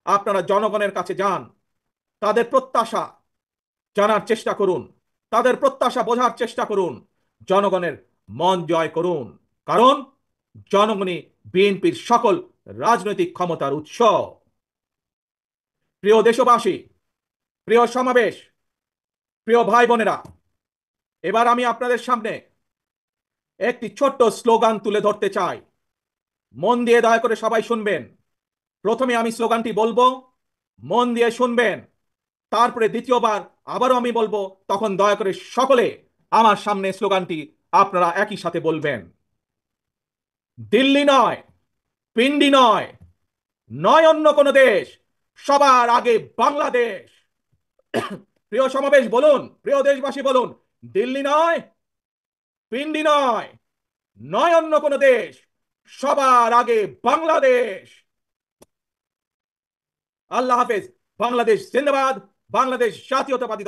আপনারা জনগণের কাছে যান, তাদের প্রত্যাশা জানার চেষ্টা করুন, তাদের প্রত্যাশা বোঝার চেষ্টা করুন, জনগণের মন জয় করুন। কারণ জনগণই বিএনপির সকল রাজনৈতিক ক্ষমতার উৎস। প্রিয় দেশবাসী, প্রিয় সমাবেশ, প্রিয় ভাই বোনেরা, এবার আমি আপনাদের সামনে একটি ছোট্ট স্লোগান তুলে ধরতে চাই। মন দিয়ে দয়া করে সবাই শুনবেন। প্রথমে আমি স্লোগানটি বলবো, মন দিয়ে শুনবেন। তারপরে দ্বিতীয়বার আবারও আমি বলবো, তখন দয়া করে সকলে আমার সামনে স্লোগানটি আপনারা একই সাথে বলবেন। দিল্লি নয়, পিন্ডি নয়, নয় অন্য কোনো দেশ, সবার আগে বাংলাদেশ। প্রিয় সমাবেশ বলুন, প্রিয় দেশবাসী বলুন, দিল্লি নয়, পিন্ডি নয়, নয় অন্য কোনো দেশ, সবার আগে বাংলাদেশ। আল্লাহ হাফেজ। বাংলাদেশ জিন্দাবাদ। বাংলাদেশ জাতীয়তাবাদী দল।